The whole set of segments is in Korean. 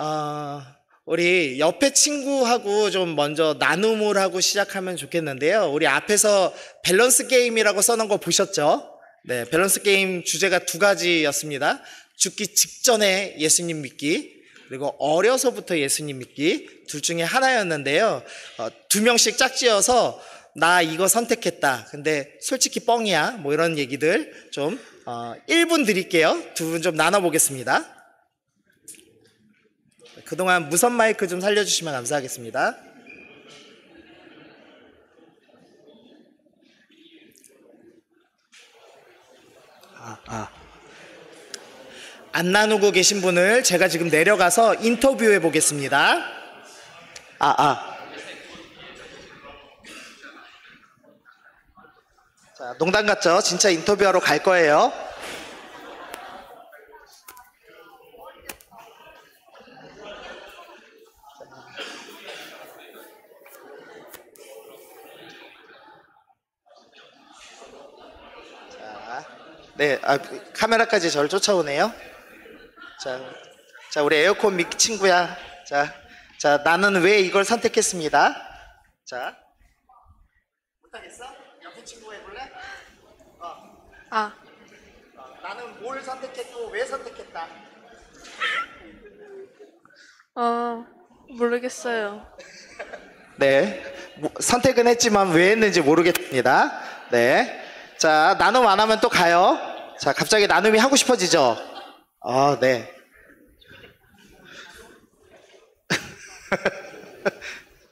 어, 우리 옆에 친구하고 좀 먼저 나눔을 하고 시작하면 좋겠는데요. 우리 앞에서 밸런스 게임이라고 써놓은 거 보셨죠? 네, 밸런스 게임 주제가 두 가지였습니다. 죽기 직전에 예수님 믿기, 그리고 어려서부터 예수님 믿기, 둘 중에 하나였는데요. 두 명씩 짝지어서 나 이거 선택했다. 근데 솔직히 뻥이야. 뭐 이런 얘기들 좀 1분 드릴게요. 두 분 좀 나눠보겠습니다. 그동안 무선 마이크 좀 살려주시면 감사하겠습니다. 안 나누고 계신 분을 제가 지금 내려가서 인터뷰해 보겠습니다. 자, 농담 같죠? 진짜 인터뷰하러 갈 거예요. 네, 카메라까지 저를 쫓아오네요. 자, 우리 에어컨 미키 친구야. 자, 나는 왜 이걸 선택했습니다. 자, 못하겠어? 옆에 친구가 해볼래? 나는 뭘 선택했고 왜 선택했다. 모르겠어요. 네, 선택은 했지만 왜 했는지 모르겠습니다. 네. 자, 나눔 안 하면 또 가요. 자, 갑자기 나눔이 하고 싶어지죠? 네.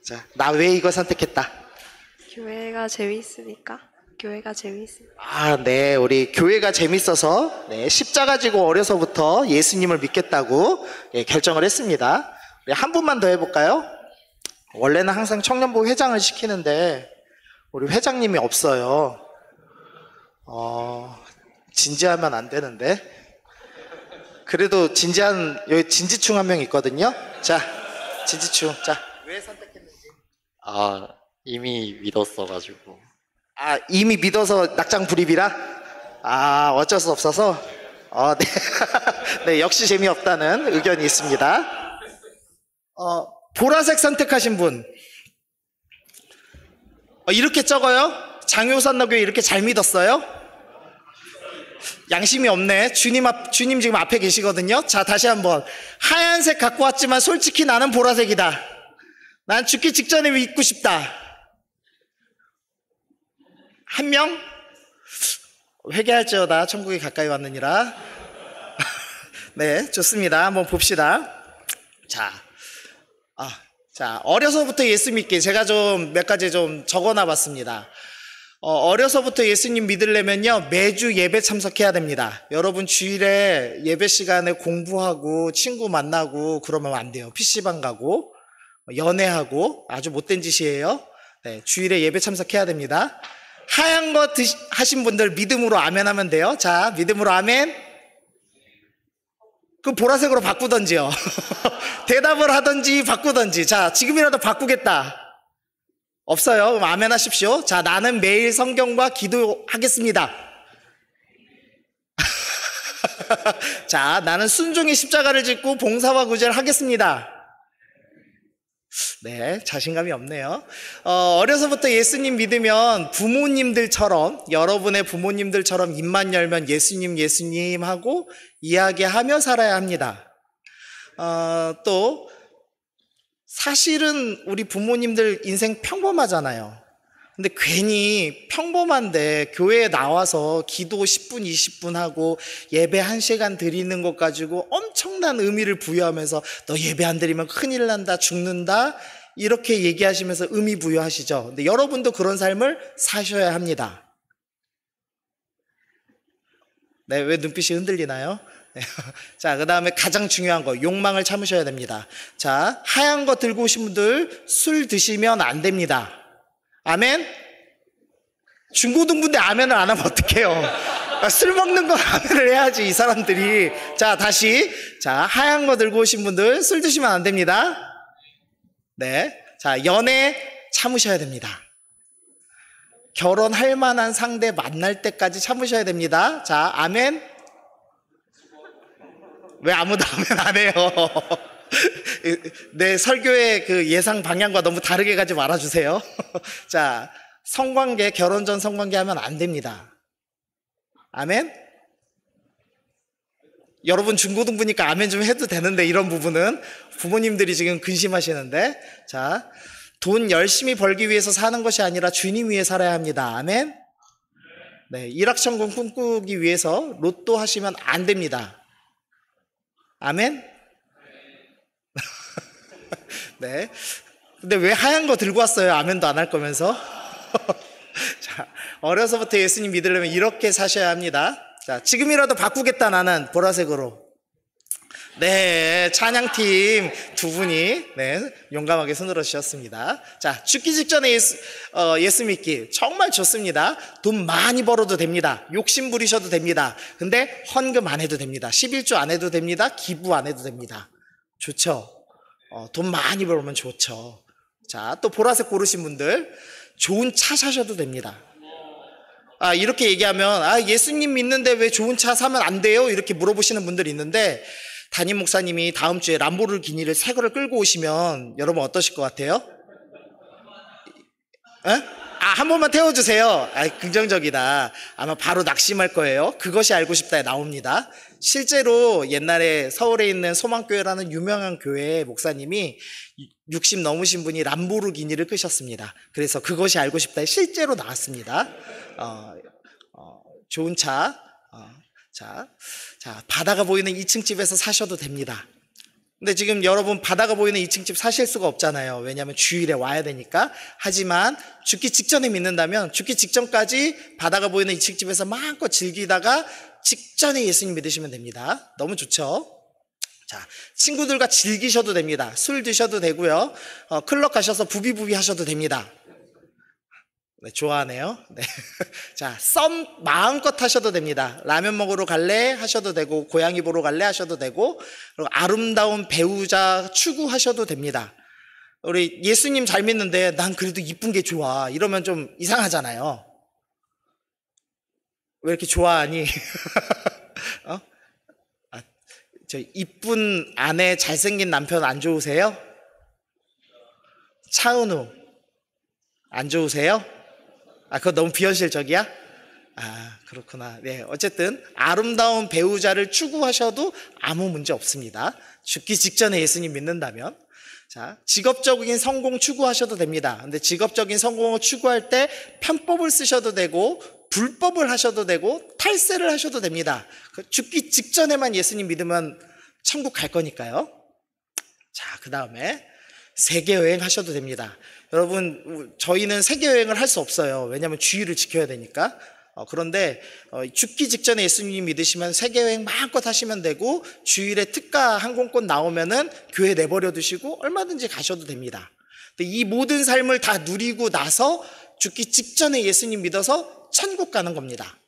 자, 나 왜 이거 선택했다? 교회가 재미있으니까. 네. 우리 교회가 재밌어서, 네, 십자가 지고 어려서부터 예수님을 믿겠다고, 결정을 했습니다. 우리 한 분만 더 해볼까요? 원래는 항상 청년부 회장을 시키는데, 우리 회장님이 없어요. 진지하면 안 되는데. 그래도 진지한, 여기 진지충 한 명 있거든요. 자, 진지충. 자, 왜 선택했는지. 이미 믿었어가지고. 이미 믿어서 낙장 불입이라? 어쩔 수 없어서? 네. 네, 역시 재미없다는 의견이 있습니다. 보라색 선택하신 분. 이렇게 적어요? 장효산너교회 이렇게 잘 믿었어요? 양심이 없네. 주님 지금 앞에 계시거든요. 자, 다시 한번. 하얀색 갖고 왔지만 솔직히 나는 보라색이다. 난 죽기 직전에 믿고 싶다. 한 명? 회개할지어다 천국이 가까이 왔느니라. 네, 좋습니다. 한번 봅시다. 자, 어려서부터 예수 믿기. 제가 좀 몇 가지 좀 적어놔 봤습니다. 어려서부터 예수님 믿으려면요, 매주 예배 참석해야 됩니다. 여러분 주일에 예배 시간에 공부하고 친구 만나고 그러면 안 돼요. PC방 가고 연애하고 아주 못된 짓이에요. 네, 주일에 예배 참석해야 됩니다. 하얀 거 하신 분들 믿음으로 아멘 하면 돼요. 자, 믿음으로 아멘. 그 보라색으로 바꾸던지요. 대답을 하던지 바꾸던지. 자, 지금이라도 바꾸겠다. 없어요. 그럼 아멘 하십시오. 자, 나는 매일 성경과 기도하겠습니다. 자, 나는 순종의 십자가를 짓고 봉사와 구제를 하겠습니다. 네, 자신감이 없네요. 어려서부터 예수님 믿으면 부모님들처럼, 여러분의 부모님들처럼 입만 열면 예수님 하고 이야기하며 살아야 합니다. 또 사실은 우리 부모님들 인생 평범하잖아요. 근데 괜히 평범한데 교회에 나와서 기도 10분, 20분 하고 예배 1시간 드리는 것 가지고 엄청난 의미를 부여하면서 너 예배 안 드리면 큰일 난다, 죽는다 이렇게 얘기하시면서 의미 부여하시죠. 근데 여러분도 그런 삶을 사셔야 합니다. 네, 왜 눈빛이 흔들리나요? 자, 그 다음에 가장 중요한 거, 욕망을 참으셔야 됩니다. 자, 하얀 거 들고 오신 분들 술 드시면 안 됩니다. 아멘? 중고등부인데 아멘을 안 하면 어떡해요? 술 먹는 건 아멘을 해야지, 이 사람들이. 자, 다시. 자, 하얀 거 들고 오신 분들 술 드시면 안 됩니다. 네. 자, 연애 참으셔야 됩니다. 결혼할 만한 상대 만날 때까지 참으셔야 됩니다. 자, 아멘? 왜 아무도 아멘 안 해요? 내 설교의 그 예상 방향과 너무 다르게 가지 말아주세요. 자, 성관계, 결혼 전 성관계 하면 안 됩니다. 아멘? 여러분 중고등부니까 아멘 좀 해도 되는데, 이런 부분은 부모님들이 지금 근심하시는데. 자, 돈 열심히 벌기 위해서 사는 것이 아니라 주님 위해 살아야 합니다. 아멘? 네, 일확천금 꿈꾸기 위해서 로또 하시면 안 됩니다. 아멘? 네. 근데 왜 하얀 거 들고 왔어요? 아멘도 안 할 거면서. 자, 어려서부터 예수님 믿으려면 이렇게 사셔야 합니다. 자, 지금이라도 바꾸겠다, 나는 보라색으로. 네, 찬양팀 두 분이, 네, 용감하게 손들어 주셨습니다. 자, 죽기 직전에 예수 믿기 정말 좋습니다. 돈 많이 벌어도 됩니다. 욕심 부리셔도 됩니다. 근데 헌금 안 해도 됩니다. 11조 안 해도 됩니다. 기부 안 해도 됩니다. 좋죠? 돈 많이 벌면 좋죠. 자, 또 보라색 고르신 분들, 좋은 차 사셔도 됩니다. 이렇게 얘기하면, 예수님 믿는데 왜 좋은 차 사면 안 돼요? 이렇게 물어보시는 분들이 있는데, 담임 목사님이 다음 주에 람보르기니를 새 거를 끌고 오시면 여러분 어떠실 것 같아요? 한 번만 태워주세요. 긍정적이다. 아마 바로 낙심할 거예요. 그것이 알고 싶다에 나옵니다. 실제로 옛날에 서울에 있는 소망교회라는 유명한 교회의 목사님이 60 넘으신 분이 람보르기니를 끄셨습니다. 그래서 그것이 알고 싶다에 실제로 나왔습니다. 좋은 차. 자, 바다가 보이는 2층 집에서 사셔도 됩니다. 근데 지금 여러분 바다가 보이는 2층 집 사실 수가 없잖아요. 왜냐하면 주일에 와야 되니까. 하지만 죽기 직전에 믿는다면 죽기 직전까지 바다가 보이는 2층 집에서 마음껏 즐기다가 직전에 예수님 믿으시면 됩니다. 너무 좋죠? 자, 친구들과 즐기셔도 됩니다. 술 드셔도 되고요. 클럽 가셔서 부비부비 하셔도 됩니다. 네, 좋아하네요. 네. 자, 썸 마음껏 하셔도 됩니다. 라면 먹으러 갈래? 하셔도 되고, 고양이 보러 갈래? 하셔도 되고, 그리고 아름다운 배우자 추구하셔도 됩니다. 우리 예수님 잘 믿는데 난 그래도 이쁜 게 좋아. 이러면 좀 이상하잖아요. 왜 이렇게 좋아하니? 저 이쁜 아내, 잘생긴 남편 안 좋으세요? 차은우 안 좋으세요? 그거 너무 비현실적이야? 그렇구나. 네, 어쨌든 아름다운 배우자를 추구하셔도 아무 문제 없습니다. 죽기 직전에 예수님 믿는다면. 자, 직업적인 성공 추구하셔도 됩니다. 근데 직업적인 성공을 추구할 때 편법을 쓰셔도 되고 불법을 하셔도 되고 탈세를 하셔도 됩니다. 죽기 직전에만 예수님 믿으면 천국 갈 거니까요. 자, 그 다음에 세계여행 하셔도 됩니다. 여러분, 저희는 세계여행을 할 수 없어요. 왜냐하면 주의를 지켜야 되니까. 그런데 죽기 직전에 예수님 믿으시면 세계여행 마음껏 하시면 되고, 주일에 특가 항공권 나오면은 교회 내버려 두시고 얼마든지 가셔도 됩니다. 근데 이 모든 삶을 다 누리고 나서 죽기 직전에 예수님 믿어서 천국 가는 겁니다.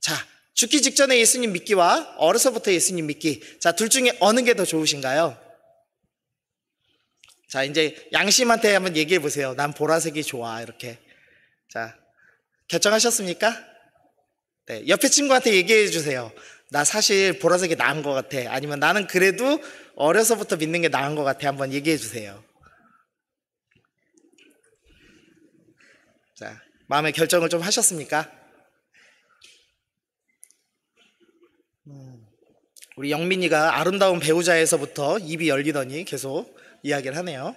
자, 죽기 직전에 예수님 믿기와 어려서부터 예수님 믿기. 자, 둘 중에 어느 게 더 좋으신가요? 자, 이제 양심한테 한번 얘기해 보세요. 난 보라색이 좋아. 이렇게. 자, 결정하셨습니까? 네, 옆에 친구한테 얘기해 주세요. 나 사실 보라색이 나은 것 같아. 아니면 나는 그래도 어려서부터 믿는 게 나은 것 같아. 한번 얘기해 주세요. 자, 마음의 결정을 좀 하셨습니까? 우리 영민이가 아름다운 배우자에서부터 입이 열리더니 계속 이야기를 하네요.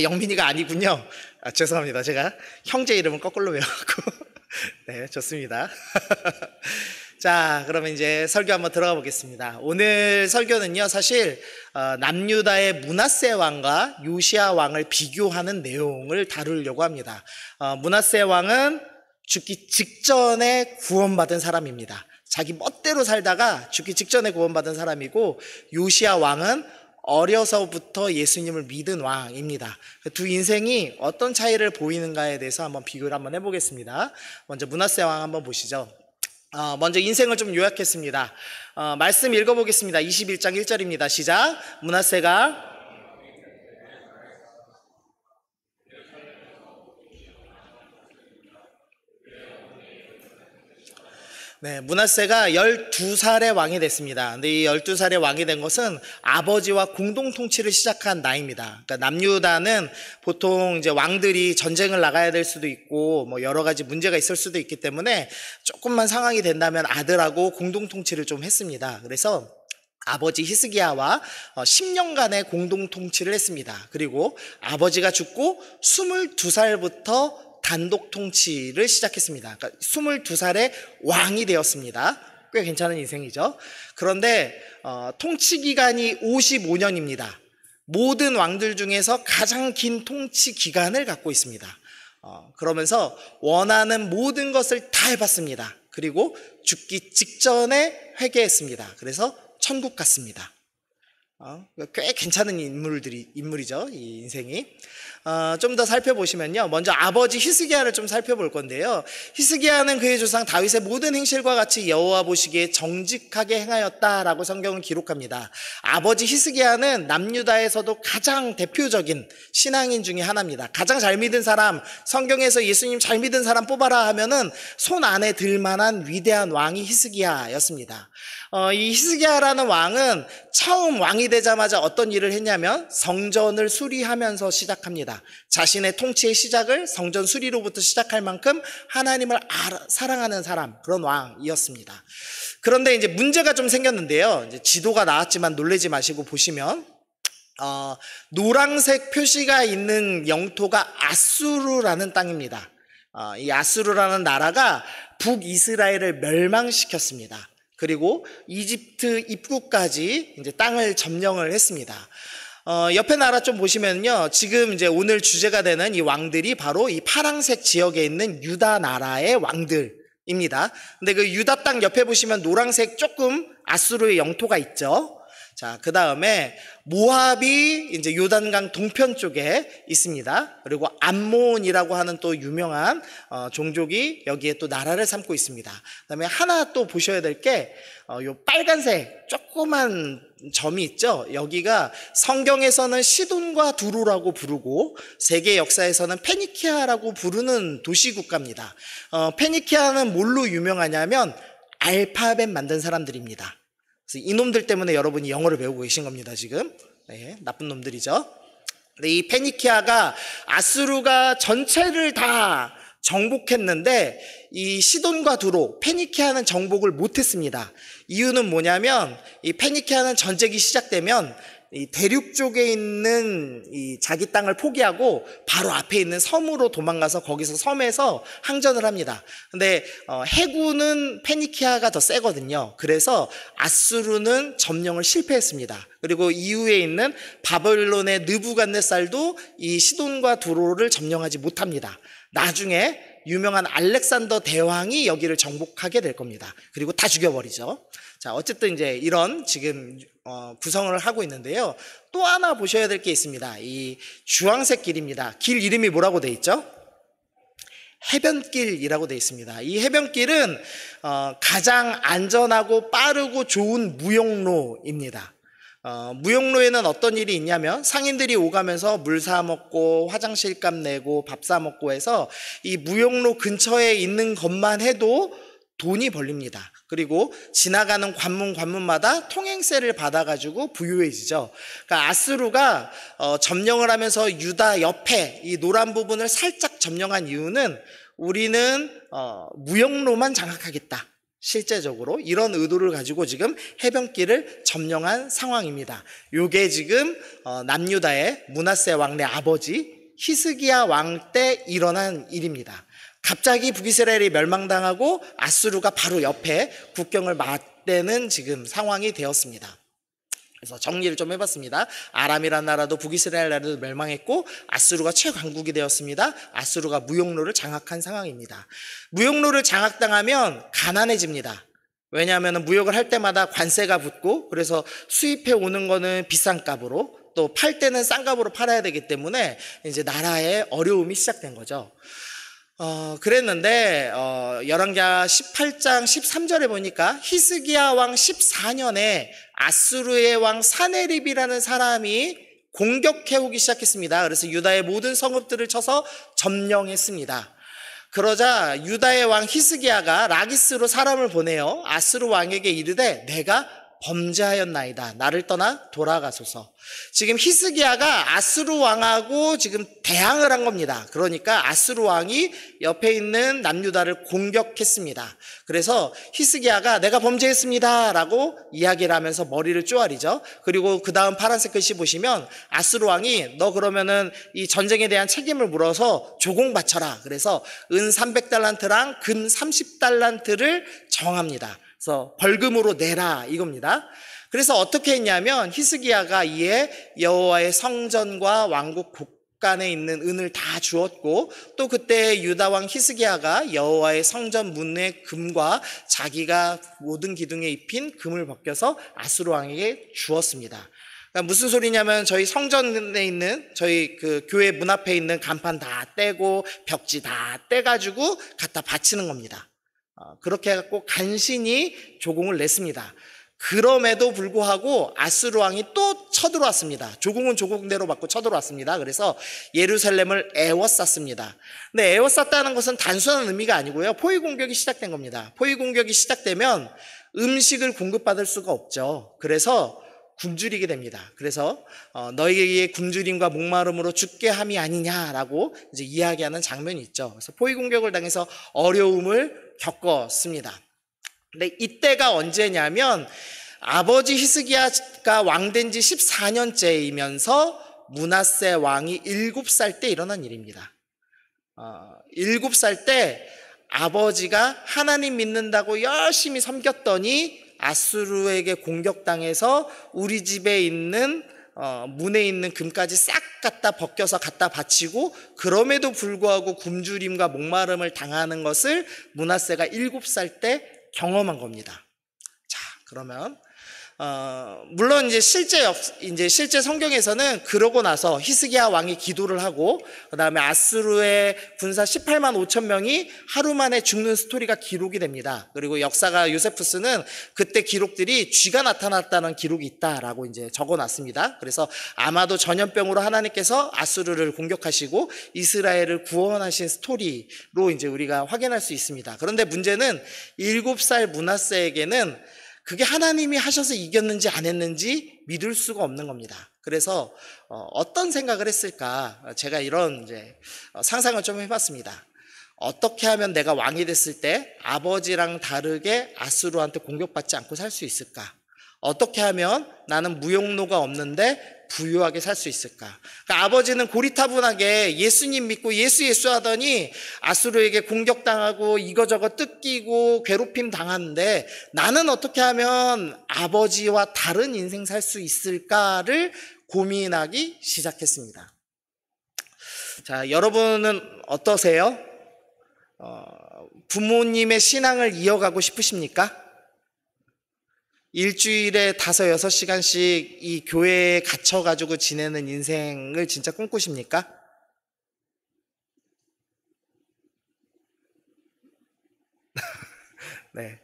영민이가 아니군요. 죄송합니다. 제가 형제 이름은 거꾸로 외워갖고. 네, 좋습니다. 자, 그러면 이제 설교 한번 들어가 보겠습니다. 오늘 설교는요, 사실 남유다의 므낫세 왕과 요시야 왕을 비교하는 내용을 다루려고 합니다. 므낫세 왕은 죽기 직전에 구원받은 사람입니다. 자기 멋대로 살다가 죽기 직전에 구원받은 사람이고, 요시야 왕은 어려서부터 예수님을 믿은 왕입니다. 두 인생이 어떤 차이를 보이는가에 대해서 한번 비교를 한번 해보겠습니다. 먼저 므낫세 왕 한번 보시죠. 먼저 인생을 좀 요약했습니다. 말씀 읽어보겠습니다. 21장 1절입니다. 시작. 므낫세가 네, 므낫세가 12살의 왕이 됐습니다. 근데 이 12살의 왕이 된 것은 아버지와 공동 통치를 시작한 나이입니다. 그러니까 남유다는 보통 이제 왕들이 전쟁을 나가야 될 수도 있고 뭐 여러 가지 문제가 있을 수도 있기 때문에 조금만 상황이 된다면 아들하고 공동 통치를 좀 했습니다. 그래서 아버지 히스기야와 10년간의 공동 통치를 했습니다. 그리고 아버지가 죽고 22살부터 단독 통치를 시작했습니다. 그러니까 22살에 왕이 되었습니다. 꽤 괜찮은 인생이죠. 그런데 통치 기간이 55년입니다. 모든 왕들 중에서 가장 긴 통치 기간을 갖고 있습니다. 그러면서 원하는 모든 것을 다 해봤습니다. 그리고 죽기 직전에 회개했습니다. 그래서 천국 갔습니다. 꽤 괜찮은 인물이죠, 이 인생이. 좀 더 살펴보시면요, 먼저 아버지 히스기야를 좀 살펴볼 건데요. 히스기야는 그의 조상 다윗의 모든 행실과 같이 여호와 보시기에 정직하게 행하였다라고 성경은 기록합니다. 아버지 히스기야는 남유다에서도 가장 대표적인 신앙인 중에 하나입니다. 가장 잘 믿은 사람, 성경에서 예수님 잘 믿은 사람 뽑아라 하면은 손 안에 들 만한 위대한 왕이 히스기야였습니다. 이 히스기야라는 왕은 처음 왕이 되자마자 어떤 일을 했냐면 성전을 수리하면서 시작합니다. 자신의 통치의 시작을 성전 수리로부터 시작할 만큼 하나님을 사랑하는 사람, 그런 왕이었습니다. 그런데 이제 문제가 좀 생겼는데요. 이제 지도가 나왔지만 놀라지 마시고 보시면 노란색 표시가 있는 영토가 아수르라는 땅입니다. 이 아수르라는 나라가 북이스라엘을 멸망시켰습니다. 그리고 이집트 입구까지 이제 땅을 점령을 했습니다. 옆에 나라 좀 보시면요. 지금 이제 오늘 주제가 되는 이 왕들이 바로 이 파란색 지역에 있는 유다 나라의 왕들입니다. 근데 그 유다 땅 옆에 보시면 노란색 조금 아수르의 영토가 있죠. 자, 그 다음에 모압이 이제 요단강 동편 쪽에 있습니다. 그리고 암몬이라고 하는 또 유명한 종족이 여기에 또 나라를 삼고 있습니다. 그 다음에 하나 또 보셔야 될 게 요 빨간색 조그만 점이 있죠. 여기가 성경에서는 시돈과 두로라고 부르고 세계 역사에서는 페니키아라고 부르는 도시국가입니다. 페니키아는 뭘로 유명하냐면 알파벳 만든 사람들입니다. 그래서 이놈들 때문에 여러분이 영어를 배우고 계신 겁니다, 지금. 네, 나쁜 놈들이죠. 근데 이 페니키아가 아수르가 전체를 다 정복했는데 이 시돈과 두로, 페니키아는 정복을 못했습니다. 이유는 뭐냐면 이 페니키아는 전쟁이 시작되면 이 대륙 쪽에 있는 이 자기 땅을 포기하고 바로 앞에 있는 섬으로 도망가서 거기서 섬에서 항전을 합니다. 근데 해군은 페니키아가 더 세거든요. 그래서 아수르는 점령을 실패했습니다. 그리고 이후에 있는 바벨론의 느부갓네살도 이 시돈과 두로를 점령하지 못합니다. 나중에 유명한 알렉산더 대왕이 여기를 정복하게 될 겁니다. 그리고 다 죽여버리죠. 자, 어쨌든 이제 이런 지금 구성을 하고 있는데요. 또 하나 보셔야 될 게 있습니다. 이 주황색 길입니다. 길 이름이 뭐라고 돼 있죠? 해변길이라고 돼 있습니다. 이 해변길은 가장 안전하고 빠르고 좋은 무역로입니다. 무역로에는 어떤 일이 있냐면 상인들이 오가면서 물 사 먹고 화장실 값 내고 밥 사 먹고 해서 이 무역로 근처에 있는 것만 해도 돈이 벌립니다. 그리고 지나가는 관문마다 통행세를 받아가지고 부유해지죠. 그러니까 아수르가 점령을 하면서 유다 옆에 이 노란 부분을 살짝 점령한 이유는 우리는 무역로만 장악하겠다. 실제적으로 이런 의도를 가지고 지금 해변길을 점령한 상황입니다. 요게 지금 남유다의 므낫세 왕의 아버지 히스기야 왕 때 일어난 일입니다. 갑자기 북이스라엘이 멸망당하고 아수르가 바로 옆에 국경을 맞대는 지금 상황이 되었습니다. 그래서 정리를 좀 해봤습니다. 아람이라는 나라도 북이스라엘 나라도 멸망했고 아수르가 최강국이 되었습니다. 아수르가 무역로를 장악한 상황입니다. 무역로를 장악당하면 가난해집니다. 왜냐하면 무역을 할 때마다 관세가 붙고 그래서 수입해 오는 거는 비싼 값으로 또 팔 때는 싼 값으로 팔아야 되기 때문에 이제 나라의 어려움이 시작된 거죠. 그랬는데 열왕기하 18장 13절에 보니까 히스기야 왕 14년에 아수르의 왕 사네립이라는 사람이 공격해오기 시작했습니다. 그래서 유다의 모든 성읍들을 쳐서 점령했습니다. 그러자 유다의 왕 히스기야가 라기스로 사람을 보내어 아수르 왕에게 이르되 내가 범죄하였나이다. 나를 떠나 돌아가소서. 지금 히스기야가 아수르 왕하고 지금 대항을 한 겁니다. 그러니까 아수르 왕이 옆에 있는 남유다를 공격했습니다. 그래서 히스기야가 내가 범죄했습니다 라고 이야기를 하면서 머리를 쪼아리죠. 그리고 그 다음 파란색 글씨 보시면 아수르 왕이 너 그러면은 이 전쟁에 대한 책임을 물어서 조공 바쳐라. 그래서 은 300달란트랑 금 30달란트를 정합니다. 그래서 벌금으로 내라 이겁니다. 그래서 어떻게 했냐면 히스기야가 이에 여호와의 성전과 왕국 곳간에 있는 은을 다 주었고 또 그때 유다 왕 히스기야가 여호와의 성전 문의 금과 자기가 모든 기둥에 입힌 금을 벗겨서 아수르 왕에게 주었습니다. 그러니까 무슨 소리냐면 저희 성전에 있는 저희 그 교회 문 앞에 있는 간판 다 떼고 벽지 다 떼가지고 갖다 바치는 겁니다. 그렇게 해갖고 간신히 조공을 냈습니다. 그럼에도 불구하고 아수르 왕이 또 쳐들어왔습니다. 조공은 조공대로 받고 쳐들어왔습니다. 그래서 예루살렘을 에워쌌습니다. 근데 에워쌌다는 것은 단순한 의미가 아니고요. 포위 공격이 시작된 겁니다. 포위 공격이 시작되면 음식을 공급받을 수가 없죠. 그래서 굶주리게 됩니다. 그래서 너희에게 굶주림과 목마름으로 죽게 함이 아니냐라고 이제 이야기하는 장면이 있죠. 그래서 포위 공격을 당해서 어려움을 겪었습니다. 근데 이때가 언제냐면 아버지 히스기야가 왕된 지 14년째이면서 므낫세 왕이 7살 때 일어난 일입니다. 7살 때 아버지가 하나님 믿는다고 열심히 섬겼더니 아수르에게 공격당해서 우리 집에 있는 문에 있는 금까지 싹 갖다 벗겨서 갖다 바치고 그럼에도 불구하고 굶주림과 목마름을 당하는 것을 므낫세가 7살 때 경험한 겁니다. 자, 그러면 물론 이제 실제 성경에서는 그러고 나서 히스기야 왕이 기도를 하고 그다음에 아수르의 군사 18만 5천 명이 하루 만에 죽는 스토리가 기록이 됩니다. 그리고 역사가 요세푸스는 그때 기록들이 쥐가 나타났다는 기록이 있다라고 이제 적어놨습니다. 그래서 아마도 전염병으로 하나님께서 아수르를 공격하시고 이스라엘을 구원하신 스토리로 이제 우리가 확인할 수 있습니다. 그런데 문제는 7살 므낫세에게는 그게 하나님이 하셔서 이겼는지 안 했는지 믿을 수가 없는 겁니다. 그래서 어떤 생각을 했을까? 제가 이런 이제 상상을 좀 해봤습니다. 어떻게 하면 내가 왕이 됐을 때 아버지랑 다르게 아수르한테 공격받지 않고 살 수 있을까? 어떻게 하면 나는 무용로가 없는데 부유하게 살 수 있을까? 그러니까 아버지는 고리타분하게 예수님 믿고 예수 하더니 아수르에게 공격당하고 이거저거 뜯기고 괴롭힘 당하는데 나는 어떻게 하면 아버지와 다른 인생 살 수 있을까를 고민하기 시작했습니다. 자, 여러분은 어떠세요? 부모님의 신앙을 이어가고 싶으십니까? 일주일에 5, 6시간씩 이 교회에 갇혀가지고 지내는 인생을 진짜 꿈꾸십니까? 네.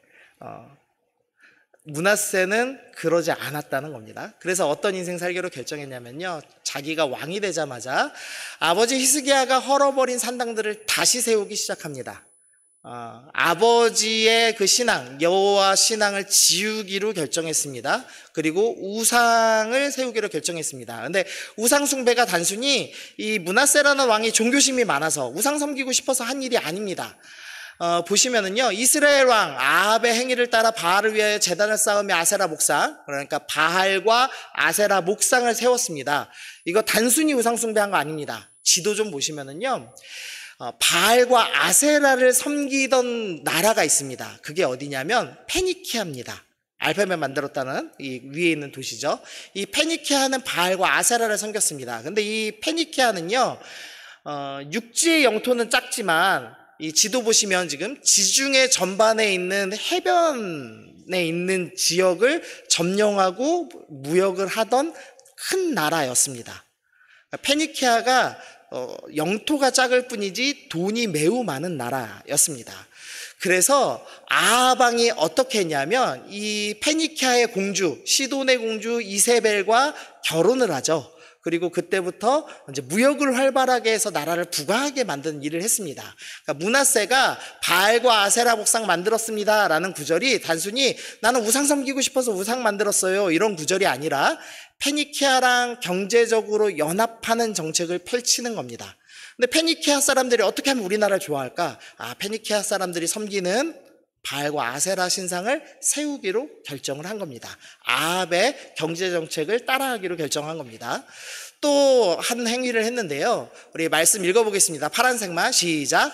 므낫세는 그러지 않았다는 겁니다. 그래서 어떤 인생 살기로 결정했냐면요. 자기가 왕이 되자마자 아버지 히스기야가 헐어버린 산당들을 다시 세우기 시작합니다. 아버지의 그 신앙, 여호와 신앙을 지우기로 결정했습니다. 그리고 우상을 세우기로 결정했습니다. 근데 우상 숭배가 단순히 이 므낫세라는 왕이 종교심이 많아서 우상 섬기고 싶어서 한 일이 아닙니다. 보시면은요, 이스라엘 왕 아합의 행위를 따라 바알을 위하여 제단을 쌓으며 아세라 목상, 그러니까 바알과 아세라 목상을 세웠습니다. 이거 단순히 우상 숭배한 거 아닙니다. 지도 좀 보시면은요, 바알과 아세라를 섬기던 나라가 있습니다. 그게 어디냐면 페니키아입니다. 알파벳 만들었다는 이 위에 있는 도시죠. 이 페니키아는 바알과 아세라를 섬겼습니다. 근데 이 페니키아는요, 육지의 영토는 작지만 이 지도 보시면 지금 지중해 전반에 있는 해변에 있는 지역을 점령하고 무역을 하던 큰 나라였습니다. 페니키아가 영토가 작을 뿐이지 돈이 매우 많은 나라였습니다. 그래서 아합 왕이 어떻게 했냐면 이 페니키아의 공주 시돈의 공주 이세벨과 결혼을 하죠. 그리고 그때부터 이제 무역을 활발하게 해서 나라를 부강하게 만드는 일을 했습니다. 그러니까 므낫세가 바알과 아세라 목상 만들었습니다라는 구절이 단순히 나는 우상 섬기고 싶어서 우상 만들었어요 이런 구절이 아니라 페니키아랑 경제적으로 연합하는 정책을 펼치는 겁니다. 근데 페니키아 사람들이 어떻게 하면 우리나라를 좋아할까? 페니키아 사람들이 섬기는 바알과 아세라 신상을 세우기로 결정을 한 겁니다. 아합의 경제 정책을 따라하기로 결정한 겁니다. 또 한 행위를 했는데요. 우리 말씀 읽어보겠습니다. 파란색만 시작.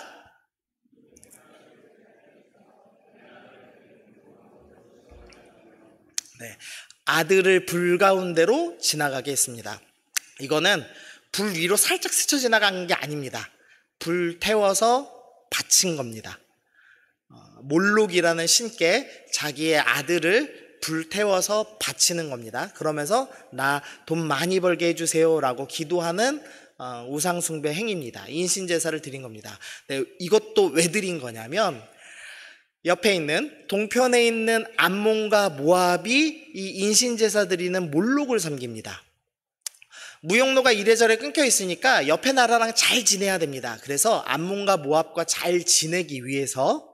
네, 아들을 불 가운데로 지나가게 했습니다. 이거는 불 위로 살짝 스쳐 지나간 게 아닙니다. 불 태워서 바친 겁니다. 몰록이라는 신께 자기의 아들을 불태워서 바치는 겁니다. 그러면서 나 돈 많이 벌게 해주세요 라고 기도하는 우상숭배 행위입니다. 인신제사를 드린 겁니다. 네, 이것도 왜 드린 거냐면 옆에 있는 동편에 있는 암몬과 모압이 이 인신제사 드리는 몰록을 섬깁니다. 무역로가 이래저래 끊겨 있으니까 옆에 나라랑 잘 지내야 됩니다. 그래서 암몬과 모압과 잘 지내기 위해서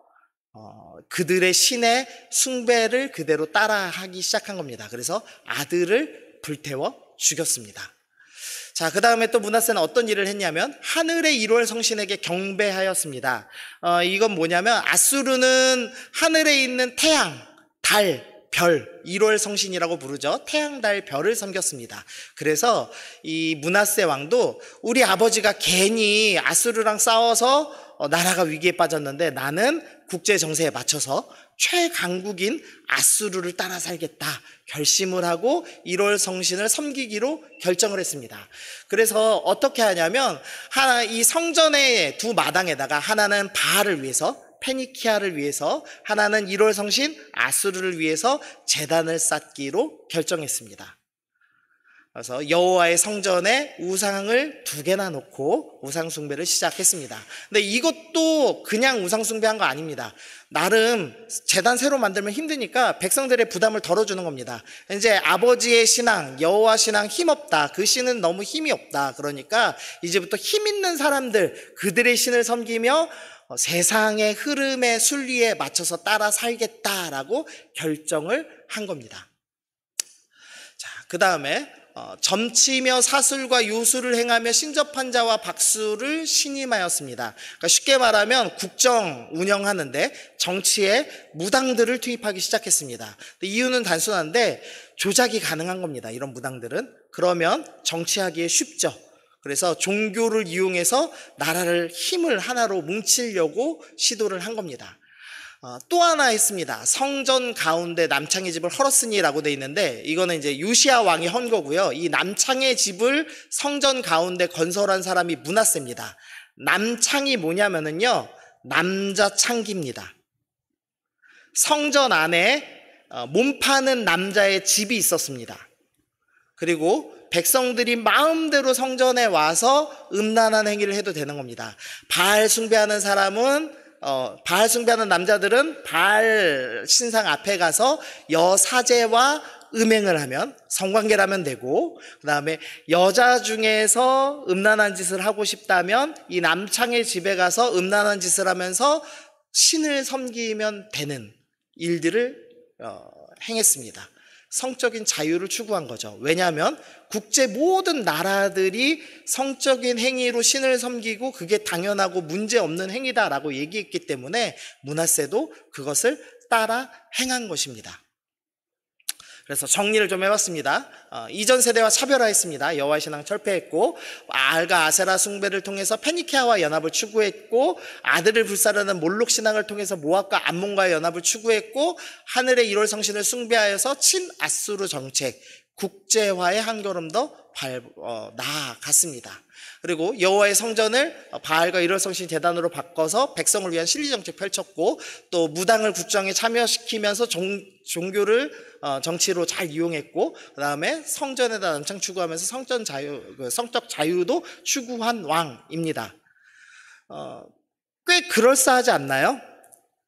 그들의 신의 숭배를 그대로 따라하기 시작한 겁니다. 그래서 아들을 불태워 죽였습니다. 자, 그 다음에 또 므낫세는 어떤 일을 했냐면 하늘의 1월 성신에게 경배하였습니다. 이건 뭐냐면 아수르는 하늘에 있는 태양, 달, 별, 1월 성신이라고 부르죠. 태양, 달, 별을 섬겼습니다. 그래서 이 므낫세 왕도 우리 아버지가 괜히 아수르랑 싸워서 나라가 위기에 빠졌는데 나는 국제 정세에 맞춰서 최강국인 아수르를 따라 살겠다 결심을 하고 1월 성신을 섬기기로 결정을 했습니다. 그래서 어떻게 하냐면 이 성전의 두 마당에다가 하나는 바알을 위해서 페니키아를 위해서 하나는 1월 성신 아수르를 위해서 제단을 쌓기로 결정했습니다. 그래서 여호와의 성전에 우상을 2개나 놓고 우상 숭배를 시작했습니다. 근데 이것도 그냥 우상 숭배한 거 아닙니다. 나름 제단 새로 만들면 힘드니까 백성들의 부담을 덜어주는 겁니다. 이제 아버지의 신앙, 여호와 신앙 힘없다. 그 신은 너무 힘이 없다. 그러니까 이제부터 힘 있는 사람들, 그들의 신을 섬기며 세상의 흐름의 순리에 맞춰서 따라 살겠다라고 결정을 한 겁니다. 자, 그 다음에 점치며 사술과 요술을 행하며 신접한 자와 박수를 신임하였습니다. 그러니까 쉽게 말하면 국정 운영하는데 정치에 무당들을 투입하기 시작했습니다. 이유는 단순한데 조작이 가능한 겁니다. 이런 무당들은. 그러면 정치하기에 쉽죠. 그래서 종교를 이용해서 나라를 힘을 하나로 뭉치려고 시도를 한 겁니다. 또 하나 있습니다. 성전 가운데 남창의 집을 헐었으니라고 돼 있는데 이거는 이제 요시야 왕이 헌 거고요. 이 남창의 집을 성전 가운데 건설한 사람이 므낫세입니다. 남창이 뭐냐면은요, 남자 창기입니다. 성전 안에 몸 파는 남자의 집이 있었습니다. 그리고 백성들이 마음대로 성전에 와서 음란한 행위를 해도 되는 겁니다. 바알 숭배하는 사람은 바알 숭배하는 남자들은 바알 신상 앞에 가서 여사제와 음행을 하면 성관계를 하면 되고, 그 다음에 여자 중에서 음란한 짓을 하고 싶다면 이 남창의 집에 가서 음란한 짓을 하면서 신을 섬기면 되는 일들을 행했습니다. 성적인 자유를 추구한 거죠. 왜냐하면 국제 모든 나라들이 성적인 행위로 신을 섬기고 그게 당연하고 문제없는 행위다라고 얘기했기 때문에 므낫세도 그것을 따라 행한 것입니다. 그래서 정리를 좀 해봤습니다. 이전 세대와 차별화했습니다. 여호와의 신앙 철폐했고, 바알과 아세라 숭배를 통해서 페니키아와 연합을 추구했고, 아들을 불사르는 몰록 신앙을 통해서 모압과 암몬과의 연합을 추구했고, 하늘의 1월 성신을 숭배하여서 친아수르 정책, 국제화의 한 걸음 더 나아갔습니다. 그리고 여호와의 성전을 바알과 1월 성신 제단으로 바꿔서 백성을 위한 신리 정책 펼쳤고, 또 무당을 국정에 참여시키면서 종교를 정치로 잘 이용했고, 그 다음에 성전에다 남창 추구하면서 성적 자유도 추구한 왕입니다. 꽤 그럴싸하지 않나요?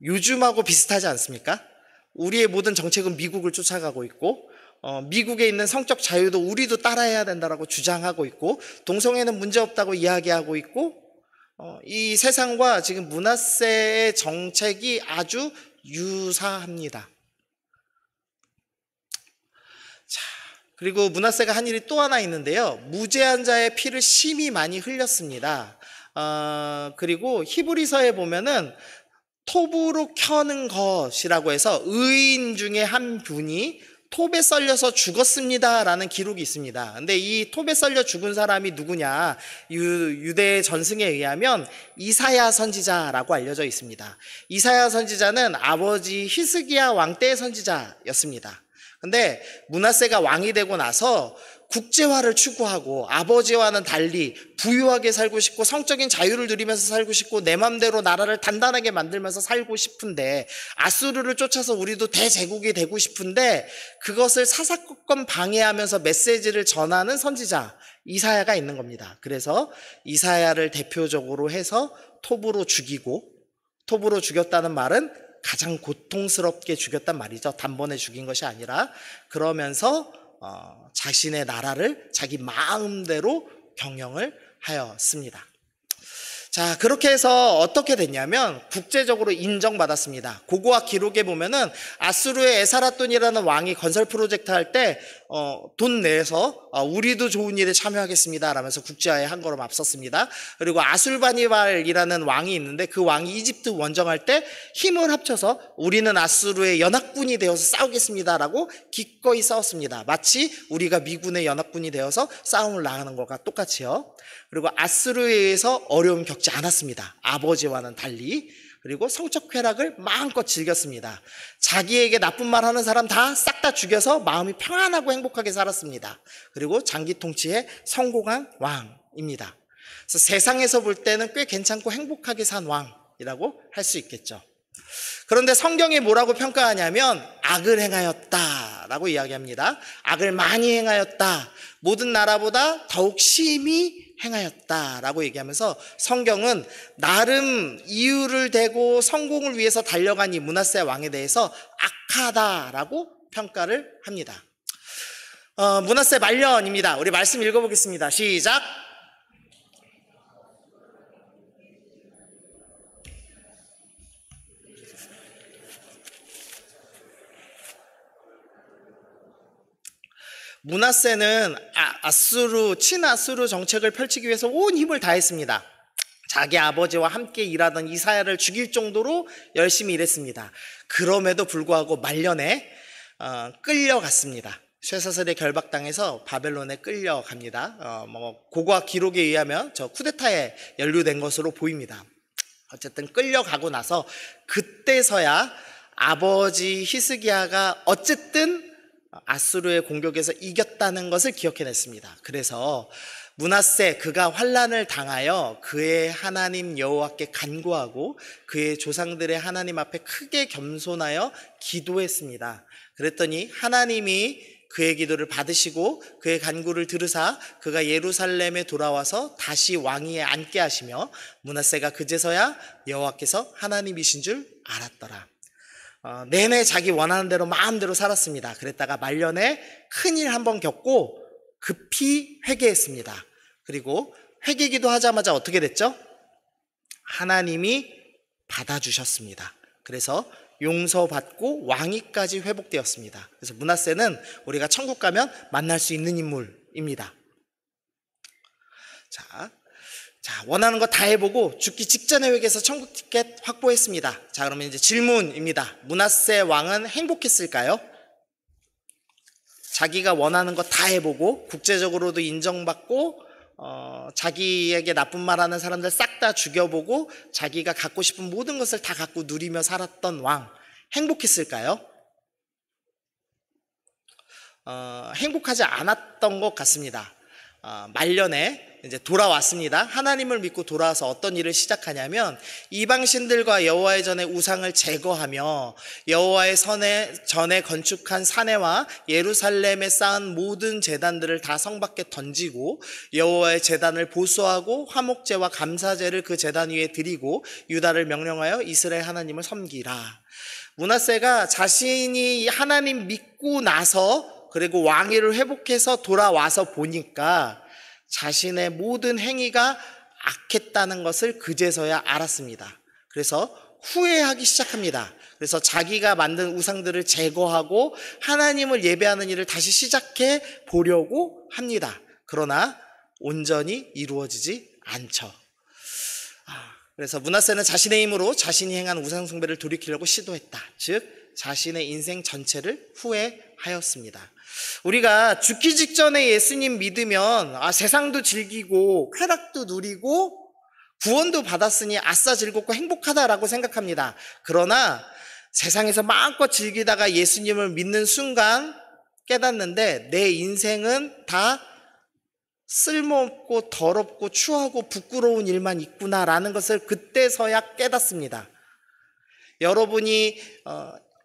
요즘하고 비슷하지 않습니까? 우리의 모든 정책은 미국을 쫓아가고 있고, 미국에 있는 성적 자유도 우리도 따라해야 된다라고 주장하고 있고, 동성애는 문제없다고 이야기하고 있고, 이 세상과 지금 문하세의 정책이 아주 유사합니다. 자, 그리고 문하세가 한 일이 또 하나 있는데요. 무죄한 자의 피를 심히 많이 흘렸습니다. 그리고 히브리서에 보면은 톱으로 켜는 것이라고 해서 의인 중에 한 분이 톱에 썰려서 죽었습니다 라는 기록이 있습니다. 근데 이 톱에 썰려 죽은 사람이 누구냐, 유대 전승에 의하면 이사야 선지자라고 알려져 있습니다. 이사야 선지자는 아버지 히스기야 왕 때의 선지자였습니다. 근데 므낫세가 왕이 되고 나서 국제화를 추구하고 아버지와는 달리 부유하게 살고 싶고 성적인 자유를 누리면서 살고 싶고 내 맘대로 나라를 단단하게 만들면서 살고 싶은데, 아수르를 쫓아서 우리도 대제국이 되고 싶은데 그것을 사사건건 방해하면서 메시지를 전하는 선지자 이사야가 있는 겁니다. 그래서 이사야를 대표적으로 해서 톱으로 죽이고, 톱으로 죽였다는 말은 가장 고통스럽게 죽였단 말이죠. 단번에 죽인 것이 아니라. 그러면서 자신의 나라를 자기 마음대로 경영을 하였습니다. 자, 그렇게 해서 어떻게 됐냐면 국제적으로 인정받았습니다. 고고학 기록에 보면은 아수르의 에사라돈이라는 왕이 건설 프로젝트 할 때 돈 내서 우리도 좋은 일에 참여하겠습니다 라면서 국제화에 한 걸음 앞섰습니다. 그리고 아술바니발이라는 왕이 있는데 그 왕이 이집트 원정할 때 힘을 합쳐서 우리는 아수르의 연합군이 되어서 싸우겠습니다 라고 기꺼이 싸웠습니다. 마치 우리가 미군의 연합군이 되어서 싸움을 나가는 것과 똑같이요. 그리고 아수르에 의해서 어려움 겪지 않았습니다. 아버지와는 달리. 그리고 성적 쾌락을 마음껏 즐겼습니다. 자기에게 나쁜 말 하는 사람 다 싹 다 죽여서 마음이 평안하고 행복하게 살았습니다. 그리고 장기 통치에 성공한 왕입니다. 그래서 세상에서 볼 때는 꽤 괜찮고 행복하게 산 왕이라고 할 수 있겠죠. 그런데 성경이 뭐라고 평가하냐면 악을 행하였다라고 이야기합니다. 악을 많이 행하였다. 모든 나라보다 더욱 심히 행하였다라고 얘기하면서 성경은 나름 이유를 대고 성공을 위해서 달려간 이 므낫세 왕에 대해서 악하다라고 평가를 합니다. 므낫세 말년입니다. 우리 말씀 읽어보겠습니다. 시작. 므낫세는 친아수르 정책을 펼치기 위해서 온 힘을 다했습니다. 자기 아버지와 함께 일하던 이사야를 죽일 정도로 열심히 일했습니다. 그럼에도 불구하고 말년에 끌려갔습니다. 쇠사슬에 결박당해서 바벨론에 끌려갑니다. 고고학 기록에 의하면 저 쿠데타에 연루된 것으로 보입니다. 어쨌든 끌려가고 나서 그때서야 아버지 히스기야가 어쨌든 아수르의 공격에서 이겼다는 것을 기억해냈습니다. 그래서 므낫세 그가 환난을 당하여 그의 하나님 여호와께 간구하고 그의 조상들의 하나님 앞에 크게 겸손하여 기도했습니다. 그랬더니 하나님이 그의 기도를 받으시고 그의 간구를 들으사 그가 예루살렘에 돌아와서 다시 왕위에 앉게 하시며 므낫세가 그제서야 여호와께서 하나님이신 줄 알았더라. 내내 자기 원하는 대로 마음대로 살았습니다. 그랬다가 말년에 큰일 한번 겪고 급히 회개했습니다. 그리고 회개기도 하자마자 어떻게 됐죠? 하나님이 받아주셨습니다. 그래서 용서받고 왕위까지 회복되었습니다. 그래서 므낫세는 우리가 천국 가면 만날 수 있는 인물입니다. 자, 원하는 거 다 해보고 죽기 직전에 회개해서 천국 티켓 확보했습니다. 자, 그러면 이제 질문입니다. 므낫세 왕은 행복했을까요? 자기가 원하는 거 다 해보고 국제적으로도 인정받고 자기에게 나쁜 말하는 사람들 싹 다 죽여보고 자기가 갖고 싶은 모든 것을 다 갖고 누리며 살았던 왕, 행복했을까요? 행복하지 않았던 것 같습니다. 말년에 이제 돌아왔습니다. 하나님을 믿고 돌아와서 어떤 일을 시작하냐면 이방신들과 여호와의 전에 우상을 제거하며 여호와의 전에 건축한 사내와 예루살렘에 쌓은 모든 제단들을 다 성 밖에 던지고 여호와의 제단을 보수하고 화목제와 감사제를 그 제단 위에 드리고 유다를 명령하여 이스라엘 하나님을 섬기라. 므낫세가 자신이 하나님 믿고 나서 그리고 왕위를 회복해서 돌아와서 보니까 자신의 모든 행위가 악했다는 것을 그제서야 알았습니다. 그래서 후회하기 시작합니다. 그래서 자기가 만든 우상들을 제거하고 하나님을 예배하는 일을 다시 시작해 보려고 합니다. 그러나 온전히 이루어지지 않죠. 그래서 므낫세는 자신의 힘으로 자신이 행한 우상 숭배를 돌이키려고 시도했다. 즉 자신의 인생 전체를 후회하였습니다. 우리가 죽기 직전에 예수님 믿으면 세상도 즐기고 쾌락도 누리고 구원도 받았으니 아싸 즐겁고 행복하다라고 생각합니다. 그러나 세상에서 마음껏 즐기다가 예수님을 믿는 순간 깨닫는데 내 인생은 다 쓸모없고 더럽고 추하고 부끄러운 일만 있구나라는 것을 그때서야 깨닫습니다. 여러분이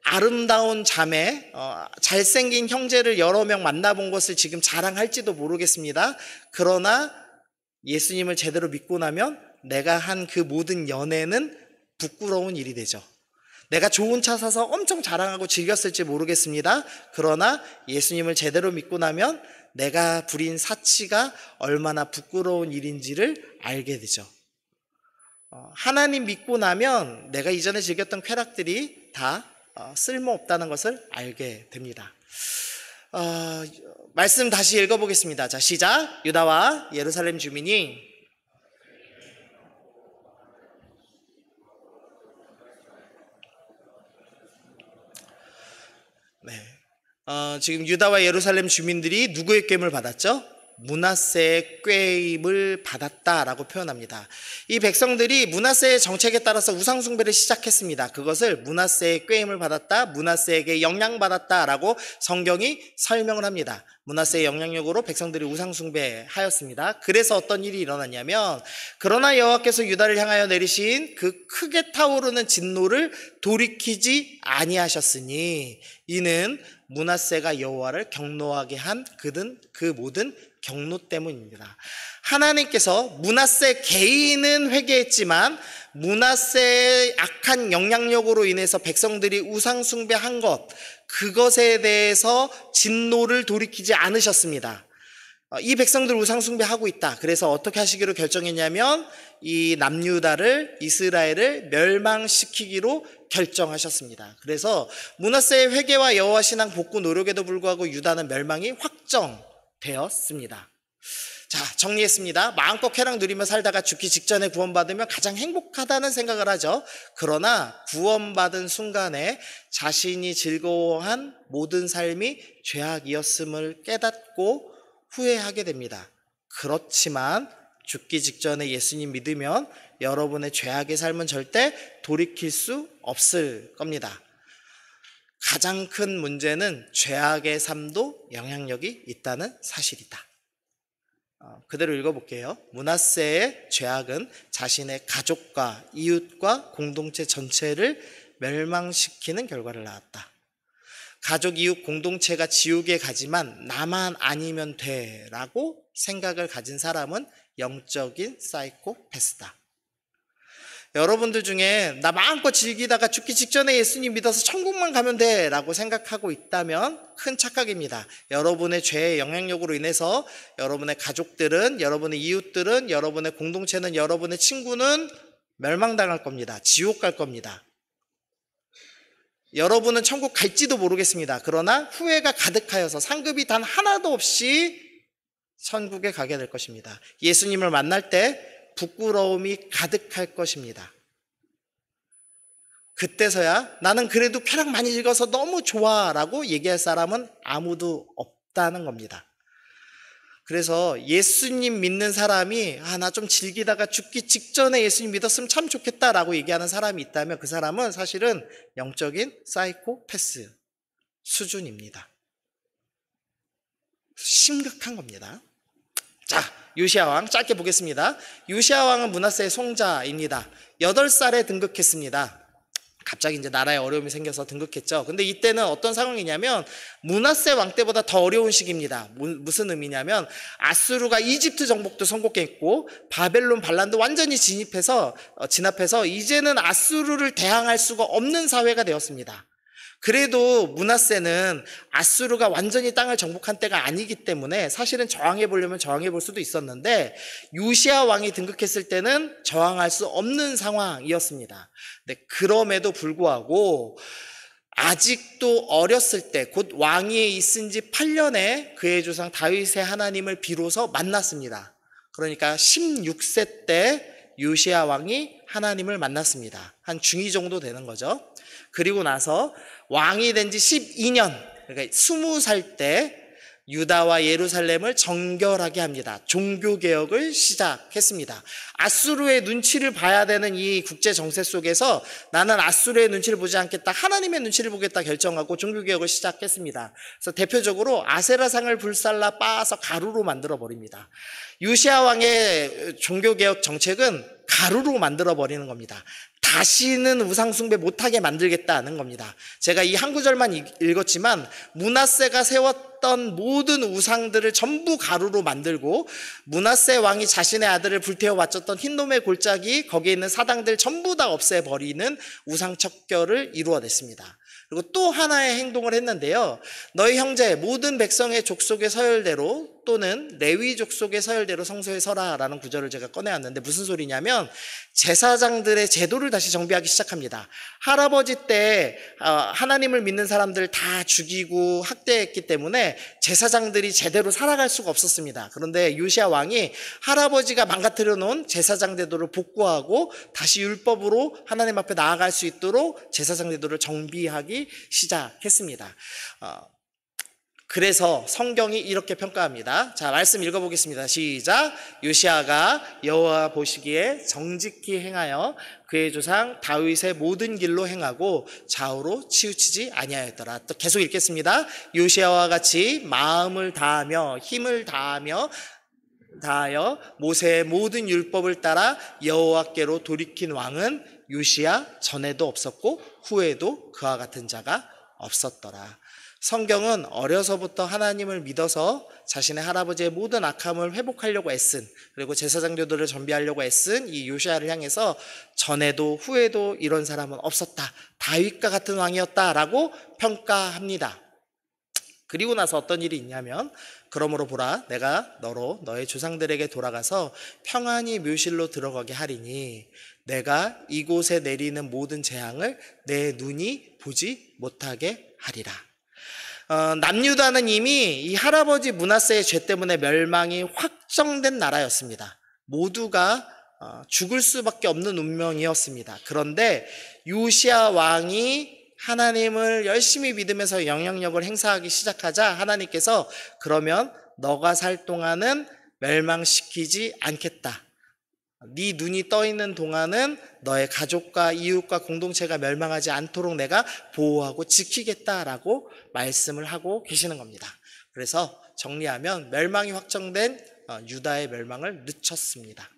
아름다운 자매, 잘생긴 형제를 여러 명 만나본 것을 지금 자랑할지도 모르겠습니다. 그러나 예수님을 제대로 믿고 나면 내가 한 그 모든 연애는 부끄러운 일이 되죠. 내가 좋은 차 사서 엄청 자랑하고 즐겼을지 모르겠습니다. 그러나 예수님을 제대로 믿고 나면 내가 부린 사치가 얼마나 부끄러운 일인지를 알게 되죠. 하나님 믿고 나면 내가 이전에 즐겼던 쾌락들이 다 쓸모없다는 것을 알게 됩니다. 말씀 다시 읽어보겠습니다. 자, 시작. 유다와 예루살렘 주민이 지금 유다와 예루살렘 주민들이 누구의 꾀임을 받았죠? 므낫세의 꾀임을 받았다라고 표현합니다. 이 백성들이 므낫세의 정책에 따라서 우상 숭배를 시작했습니다. 그것을 므낫세의 꾀임을 받았다, 므낫세에게 영향받았다라고 성경이 설명을 합니다. 므낫세의 영향력으로 백성들이 우상 숭배하였습니다. 그래서 어떤 일이 일어났냐면, 그러나 여호와께서 유다를 향하여 내리신 그 크게 타오르는 진노를 돌이키지 아니하셨으니 이는 므낫세가 여호와를 경노하게 한 그 모든 경노 때문입니다. 하나님께서 므낫세 개인은 회개했지만 므낫세의 악한 영향력으로 인해서 백성들이 우상 숭배한 그것에 대해서 진노를 돌이키지 않으셨습니다. 이 백성들 우상 숭배하고 있다. 그래서 어떻게 하시기로 결정했냐면 이 남유다를, 이스라엘을 멸망시키기로 결정하셨습니다. 그래서 므낫세의 회개와 여호와 신앙 복구 노력에도 불구하고 유다는 멸망이 확정되었습니다. 자, 정리했습니다. 마음껏 쾌락 누리며 살다가 죽기 직전에 구원받으면 가장 행복하다는 생각을 하죠. 그러나 구원받은 순간에 자신이 즐거워한 모든 삶이 죄악이었음을 깨닫고 후회하게 됩니다. 그렇지만 죽기 직전에 예수님 믿으면 여러분의 죄악의 삶은 절대 돌이킬 수 없을 겁니다. 가장 큰 문제는 죄악의 삶도 영향력이 있다는 사실이다. 그대로 읽어볼게요. 므낫세의 죄악은 자신의 가족과 이웃과 공동체 전체를 멸망시키는 결과를 낳았다. 가족, 이웃, 공동체가 지옥에 가지만 나만 아니면 돼 라고 생각을 가진 사람은 영적인 사이코패스다. 여러분들 중에 나 마음껏 즐기다가 죽기 직전에 예수님 믿어서 천국만 가면 돼 라고 생각하고 있다면 큰 착각입니다. 여러분의 죄의 영향력으로 인해서 여러분의 가족들은, 여러분의 이웃들은, 여러분의 공동체는, 여러분의 친구는 멸망당할 겁니다. 지옥 갈 겁니다. 여러분은 천국 갈지도 모르겠습니다. 그러나 후회가 가득하여서 상급이 단 하나도 없이 천국에 가게 될 것입니다. 예수님을 만날 때 부끄러움이 가득할 것입니다. 그때서야 나는 그래도 쾌락 많이 즐겨서 너무 좋아 라고 얘기할 사람은 아무도 없다는 겁니다. 그래서 예수님 믿는 사람이 나 좀 즐기다가 죽기 직전에 예수님 믿었으면 참 좋겠다라고 얘기하는 사람이 있다면 그 사람은 사실은 영적인 사이코패스 수준입니다. 심각한 겁니다. 자, 요시야 왕 짧게 보겠습니다. 요시야 왕은 므낫세의 송자입니다. 8살에 등극했습니다. 갑자기 이제 나라에 어려움이 생겨서 등극했죠. 근데 이때는 어떤 상황이냐면 므낫세 왕 때보다 더 어려운 시기입니다. 무슨 의미냐면 아수르가 이집트 정복도 성공했고 바벨론 반란도 완전히 진압해서 이제는 아수르를 대항할 수가 없는 사회가 되었습니다. 그래도 므낫세는 아수르가 완전히 땅을 정복한 때가 아니기 때문에 사실은 저항해 보려면 저항해 볼 수도 있었는데 요시야 왕이 등극했을 때는 저항할 수 없는 상황이었습니다. 근데 그럼에도 불구하고 아직도 어렸을 때, 곧 왕위에 있은 지 8년에 그의 조상 다윗의 하나님을 비로소 만났습니다. 그러니까 16세 때 요시야 왕이 하나님을 만났습니다. 한 중2 정도 되는 거죠. 그리고 나서 왕이 된 지 12년, 그러니까 20살 때 유다와 예루살렘을 정결하게 합니다. 종교개혁을 시작했습니다. 아수르의 눈치를 봐야 되는 이 국제 정세 속에서 나는 아수르의 눈치를 보지 않겠다, 하나님의 눈치를 보겠다 결정하고 종교개혁을 시작했습니다. 그래서 대표적으로 아세라상을 불살라 빻아서 가루로 만들어 버립니다. 요시야 왕의 종교개혁 정책은 가루로 만들어 버리는 겁니다. 다시는 우상숭배 못하게 만들겠다는 겁니다. 제가 이 한 구절만 읽었지만 므낫세가 세웠던 모든 우상들을 전부 가루로 만들고 므낫세 왕이 자신의 아들을 불태워 바쳤던 흰놈의 골짜기, 거기에 있는 사당들 전부 다 없애버리는 우상척결을 이루어냈습니다. 그리고 또 하나의 행동을 했는데요. 너희 형제 모든 백성의 족속의 서열대로 또는 레위 족속의 서열대로 성소에 서라라는 구절을 제가 꺼내왔는데 무슨 소리냐면 제사장들의 제도를 다시 정비하기 시작합니다. 할아버지 때 하나님을 믿는 사람들 다 죽이고 학대했기 때문에 제사장들이 제대로 살아갈 수가 없었습니다. 그런데 요시야 왕이 할아버지가 망가뜨려 놓은 제사장 제도를 복구하고 다시 율법으로 하나님 앞에 나아갈 수 있도록 제사장 제도를 정비하기 시작했습니다. 그래서 성경이 이렇게 평가합니다. 자, 말씀 읽어보겠습니다. 시작. 요시야가 여호와 보시기에 정직히 행하여 그의 조상 다윗의 모든 길로 행하고 좌우로 치우치지 아니하였더라. 또 계속 읽겠습니다. 요시야와 같이 마음을 다하며 힘을 다하여 모세의 모든 율법을 따라 여호와께로 돌이킨 왕은 요시야 전에도 없었고 후에도 그와 같은 자가 없었더라. 성경은 어려서부터 하나님을 믿어서 자신의 할아버지의 모든 악함을 회복하려고 애쓴, 그리고 제사장들을 정비하려고 애쓴 이 요시야를 향해서 전에도 후에도 이런 사람은 없었다, 다윗과 같은 왕이었다라고 평가합니다. 그리고 나서 어떤 일이 있냐면 그러므로 보라, 내가 너로 너의 조상들에게 돌아가서 평안히 묘실로 들어가게 하리니 내가 이곳에 내리는 모든 재앙을 내 눈이 보지 못하게 하리라. 남유다는 이미 이 할아버지 므낫세의 죄 때문에 멸망이 확정된 나라였습니다. 모두가 죽을 수밖에 없는 운명이었습니다. 그런데 요시야 왕이 하나님을 열심히 믿으면서 영향력을 행사하기 시작하자 하나님께서 그러면 너가 살 동안은 멸망시키지 않겠다. 네 눈이 떠 있는 동안은 너의 가족과 이웃과 공동체가 멸망하지 않도록 내가 보호하고 지키겠다라고 말씀을 하고 계시는 겁니다. 그래서 정리하면 멸망이 확정된 유다의 멸망을 늦췄습니다.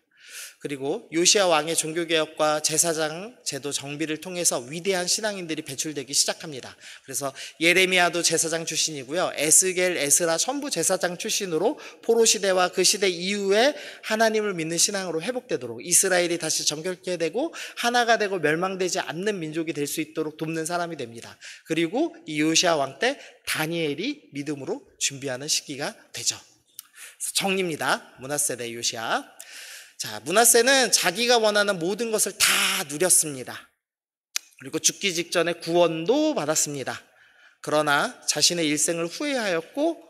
그리고 요시야 왕의 종교개혁과 제사장 제도 정비를 통해서 위대한 신앙인들이 배출되기 시작합니다. 그래서 예레미야도 제사장 출신이고요. 에스겔, 에스라 전부 제사장 출신으로 포로 시대와 그 시대 이후에 하나님을 믿는 신앙으로 회복되도록 이스라엘이 다시 정결케 되고 하나가 되고 멸망되지 않는 민족이 될 수 있도록 돕는 사람이 됩니다. 그리고 이 요시야 왕 때 다니엘이 믿음으로 준비하는 시기가 되죠. 정리입니다. 므낫세 대 요시야. 자, 므낫세는 자기가 원하는 모든 것을 다 누렸습니다. 그리고 죽기 직전에 구원도 받았습니다. 그러나 자신의 일생을 후회하였고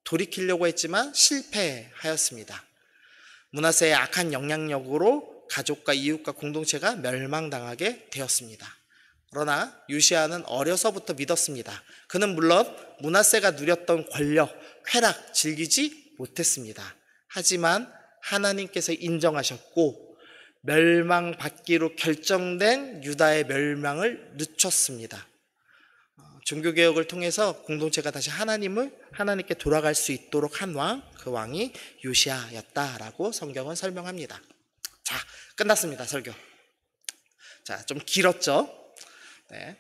돌이키려고 했지만 실패하였습니다. 므낫세의 악한 영향력으로 가족과 이웃과 공동체가 멸망당하게 되었습니다. 그러나 요시야는 어려서부터 믿었습니다. 그는 물론 므낫세가 누렸던 권력, 쾌락 즐기지 못했습니다. 하지만 하나님께서 인정하셨고 멸망받기로 결정된 유다의 멸망을 늦췄습니다. 종교개혁을 통해서 공동체가 다시 하나님께 돌아갈 수 있도록 한 왕, 그 왕이 요시야였다라고 성경은 설명합니다. 자, 끝났습니다. 설교. 자, 좀 길었죠? 네.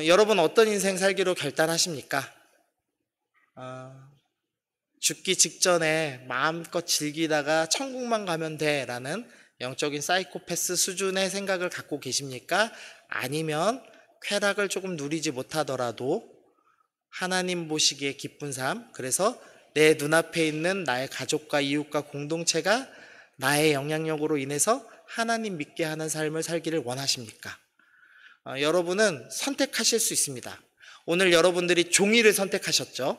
여러분 어떤 인생 살기로 결단하십니까? 죽기 직전에 마음껏 즐기다가 천국만 가면 돼라는 영적인 사이코패스 수준의 생각을 갖고 계십니까? 아니면 쾌락을 조금 누리지 못하더라도 하나님 보시기에 기쁜 삶, 그래서 내 눈앞에 있는 나의 가족과 이웃과 공동체가 나의 영향력으로 인해서 하나님 믿게 하는 삶을 살기를 원하십니까? 여러분은 선택하실 수 있습니다. 오늘 여러분들이 종이를 선택하셨죠?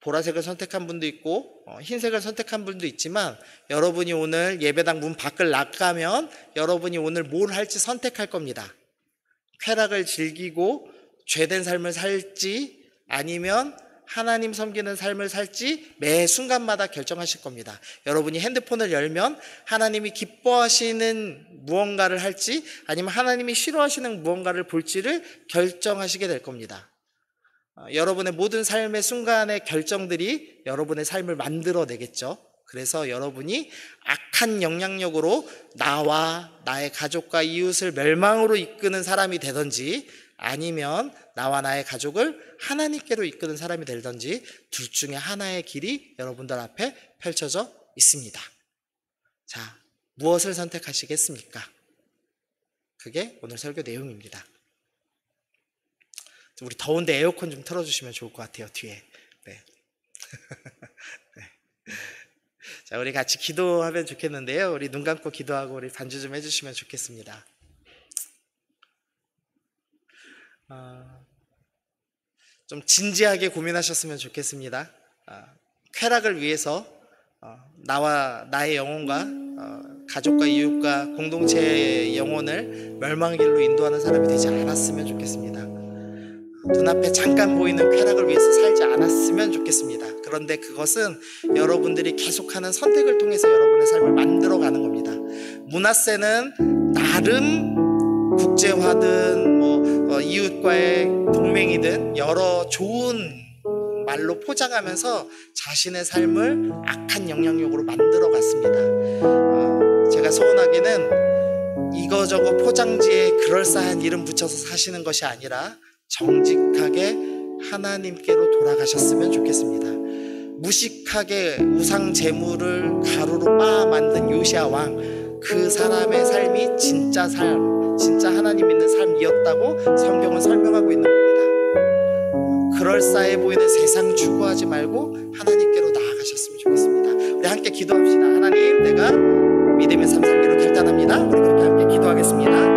보라색을 선택한 분도 있고 흰색을 선택한 분도 있지만, 여러분이 오늘 예배당 문 밖을 나가면 여러분이 오늘 뭘 할지 선택할 겁니다. 쾌락을 즐기고 죄된 삶을 살지 아니면 하나님 섬기는 삶을 살지 매 순간마다 결정하실 겁니다. 여러분이 핸드폰을 열면 하나님이 기뻐하시는 무언가를 할지 아니면 하나님이 싫어하시는 무언가를 볼지를 결정하시게 될 겁니다. 여러분의 모든 삶의 순간의 결정들이 여러분의 삶을 만들어내겠죠. 그래서 여러분이 악한 영향력으로 나와 나의 가족과 이웃을 멸망으로 이끄는 사람이 되든지 아니면 나와 나의 가족을 하나님께로 이끄는 사람이 되든지 둘 중에 하나의 길이 여러분들 앞에 펼쳐져 있습니다. 자, 무엇을 선택하시겠습니까? 그게 오늘 설교 내용입니다. 우리 더운데 에어컨 좀 틀어주시면 좋을 것 같아요, 뒤에. 네. 네. 자, 우리 같이 기도하면 좋겠는데요. 우리 눈 감고 기도하고 우리 반주 좀 해주시면 좋겠습니다. 좀 진지하게 고민하셨으면 좋겠습니다. 쾌락을 위해서 나와 나의 영혼과 가족과 이웃과 공동체의 영혼을 멸망의 길로 인도하는 사람이 되지 않았으면 좋겠습니다. 눈앞에 잠깐 보이는 쾌락을 위해서 살지 않았으면 좋겠습니다. 그런데 그것은 여러분들이 계속하는 선택을 통해서 여러분의 삶을 만들어가는 겁니다. 문하세는 나름 국제화든 이웃과의 동맹이든 여러 좋은 말로 포장하면서 자신의 삶을 악한 영향력으로 만들어 갔습니다. 제가 소원하기는 이거저거 포장지에 그럴싸한 이름 붙여서 사시는 것이 아니라 정직하게 하나님께로 돌아가셨으면 좋겠습니다. 무식하게 우상 제물을 가루로 빻아 만든 요시야 왕, 그 사람의 삶이 진짜 삶, 진짜 하나님 믿는 삶이었다고 성경은 설명하고 있는 겁니다. 그럴싸해 보이는 세상 추구하지 말고 하나님께로 나아가셨으면 좋겠습니다. 우리 함께 기도합시다. 하나님, 내가 믿음의 삶 살기로 결단합니다. 우리 그렇게 함께 기도하겠습니다.